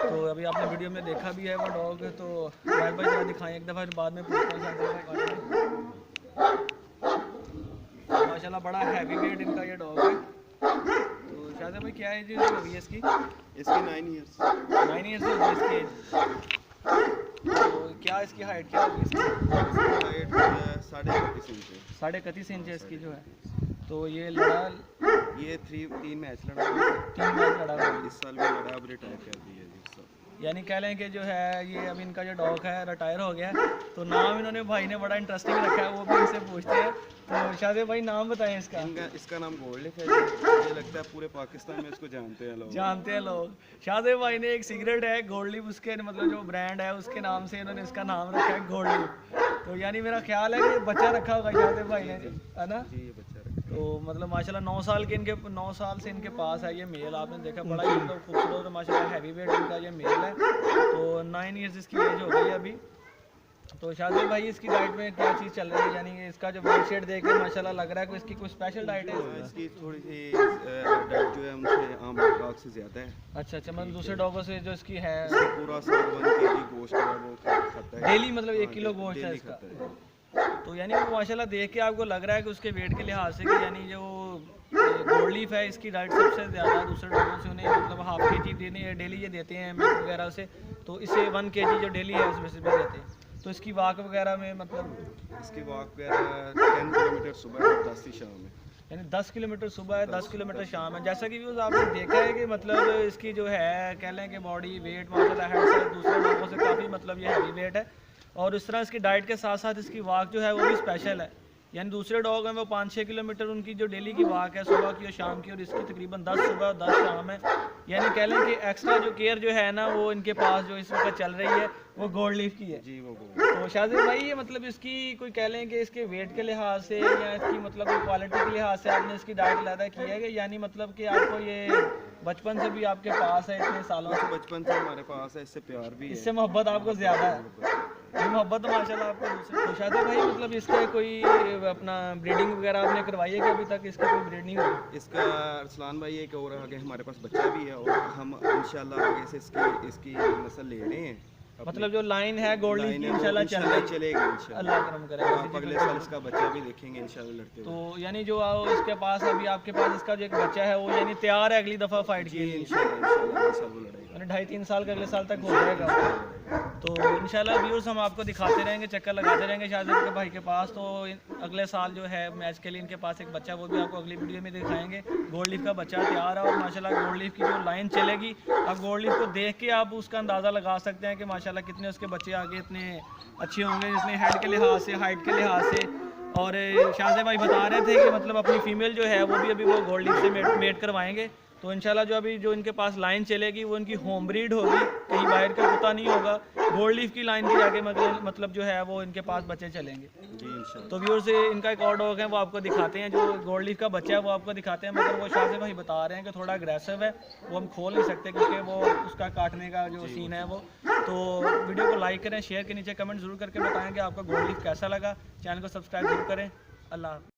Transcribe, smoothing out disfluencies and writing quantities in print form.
तो अभी आपने वीडियो में देखा भी है वो डॉग, तो राहिल भाई जरा दिखाएं एक दफ़ा, बाद में पूछते हैं माशाल्लाह बड़ा हैवी वेट इनका ये डॉग है। तो शायद भाई क्या एज हो गई है इसकी? 9 ईयर्स। 9 ईयर्स हो गई इसकी एज। तो क्या इसकी हाइट क्या होगी इसकी? हाइट 31.5 इंच है। 31.5 इंच है इसकी जो है। तो ये लड़ा, ये 3 मैच लड़ा, 3 मैच लड़ा हुआ है। इस साल भी लड़ा, अब रिटायर कर दिया जी इस साल। यानी कह लें कि जो है ये अभी इनका जो डॉग है रिटायर हो गया है। तो नाम इन्होंने भाई ने बड़ा इंटरेस्टिंग रखा है, वो भी इनसे पूछते हैं। तो शायद भाई नाम बताएं इसका। इसका नाम गोल्ड लीफ है। ये लगता है पूरे पाकिस्तान में इसको जानते हैं लोग। जानते हैं लोग। शाहजेब भाई ने एक सिगरेट है गोल्ड लीफ, उसके मतलब जो ब्रांड है उसके नाम से इन्होंने इसका नाम रखा है गोल्ड लीफ। तो यानी मेरा ख्याल है कि बच्चा रखा होगा शाहजेब भाई ने, है ना? जी ये बच्चा रखा। तो मतलब माशाल्लाह 9 साल के इनके 9 साल से इनके पास है ये मेल। आपने देखा बड़ा ही मतलब खूबसूरत और माशाल्लाह हैवी वेट इनका ये मेल है। तो 9 ईयर्स इसकी एज हो गई है अभी। तो शाहजेब भाई इसकी डाइट में क्या चीज़ चल रही है? यानी इसका जो वेट शेड देख के माशाल्लाह लग रहा है कि इसकी कोई स्पेशल डाइट है? इसकी थोड़ी सी डाइट जो है उनसे आम डॉग से ज़्यादा है। अच्छा, मतलब दूसरे डॉगों से जो इसकी है पूरा 1 केजी गोश्त है वो खाता है डेली, मतलब 1 किलो गोश्त है इसका। तो यानी वो माशाल्लाह देख के आपको लग रहा है कि उसके वेट के लिहाज से कि यानी जो गोल्ड लीफ है इसकी डाइट सबसे ज़्यादा दूसरे डॉगों से उन्हें मतलब हाफ केजी डेली ये देते हैं मिल्क वगैरह से। तो इसे 1 केजी जो डेली है उसमें से भी देते हैं। तो इसकी वाक वगैरह में मतलब इसकी वाक वगैरह 10 किलोमीटर सुबह और 10 ही शाम है। यानी 10 किलोमीटर सुबह है, 10 किलोमीटर शाम है। जैसा कि व्यूज़ आपने देखा है कि मतलब इसकी जो है कह लें कि बॉडी वेट माशाल्लाह हेड से दूसरे डॉगों से काफ़ी मतलब ये हैवी वेट है। और इस तरह इसकी डाइट के साथ साथ इसकी वाक जो है वो भी स्पेशल है। यानी दूसरे डॉग हैं वो 5-6 किलोमीटर उनकी जो डेली की वाक है सुबह की और शाम की, और इसकी तकरीबन 10 सुबह और 10 शाम है। यानी कह लें कि एक्स्ट्रा जो केयर जो है ना वो इनके पास जो इस वक्त चल रही है वो गोल्ड लीफ की है। जी वो गोल्ड। तो शाहजेब भाई ये मतलब इसकी कोई कह लें कि इसके वेट के लिहाज से या इसकी मतलब कोई क्वालिटी के लिहाज से आपने इसकी डाइट लादा की है कि यानी मतलब कि आपको ये बचपन से भी आपके पास है इतने सालों से? बचपन से हमारे पास है, इससे प्यार भी है, इससे मोहब्बत आपको ज़्यादा है। ये मोहब्बत माशाल्लाह आपको दूसरे। तो शायद भाई मतलब इसके कोई अपना ब्रीडिंग वगैरह आपने करवाई है कि अभी तक इसकी कोई ब्रीड नहीं हुई? इसका अरसलान भाई एक और आगे हमारे पास बच्चा भी है और हम इंशाल्लाह आगे से इसकी नस्ल ले रहे हैं। मतलब जो लाइन है गोल्ड लीफ की इंशाल्लाह चलेगी इंशाल्लाह। अल्लाह करम करेगा। आप अगले साल इसका बच्चा भी देखेंगे इंशाल्लाह लड़ते हुए। तो यानी जो इसके पास अभी आपके पास इसका जो एक बच्चा है वो यानी तैयार है अगली दफ़ा फाइट के लिए? इंशाल्लाह अगले साल वो लड़ेगा। यानी 2.5-3 साल का अगले साल तक हो जाएगा। तो इंशाल्लाह व्यूअर्स हम आपको दिखाते रहेंगे, चक्कर लगाते रहेंगे शाहजेब के भाई के पास। तो अगले साल जो है मैच के लिए इनके पास एक बच्चा, वो भी आपको अगली वीडियो में दिखाएंगे। गोल्ड लीफ का बच्चा तैयार है और माशाल्लाह गोल्ड लीफ की जो लाइन चलेगी, अब गोल्ड लीफ को देख के आप उसका अंदाज़ा लगा सकते हैं कि माशाल्लाह कितने उसके बच्चे आगे इतने अच्छे होंगे, जितने हेड के लिहाज से, हाइट के लिहाज से। और शाहजेब भाई बता रहे थे कि मतलब अपनी फ़ीमेल जो है वो भी अभी वो गोल्ड लीफ से मेट करवाएंगे। तो इंशाल्लाह जो अभी जो इनके पास लाइन चलेगी वो इनकी होम ब्रीड होगी, कहीं बाहर का कुत्ता नहीं होगा। गोल्ड लीफ की लाइन के आगे मतलब जो है वो इनके पास बच्चे चलेंगे जी इंशाल्लाह। तो व्यूअर्स इनका एक और डॉग है वो आपको दिखाते हैं, जो गोल्ड लीफ का बच्चा है वो आपको दिखाते हैं। मगर वो शाहजेब भाई बता रहे हैं कि थोड़ा अग्रेसिव है, वो हम खोल नहीं सकते क्योंकि वो उसका काटने का जो सीन है वो। तो वीडियो को लाइक करें, शेयर के नीचे कमेंट ज़रूर करके बताएं कि आपका गोल्ड लीफ कैसा लगा। चैनल को सब्सक्राइब जरूर करें। अल्लाह।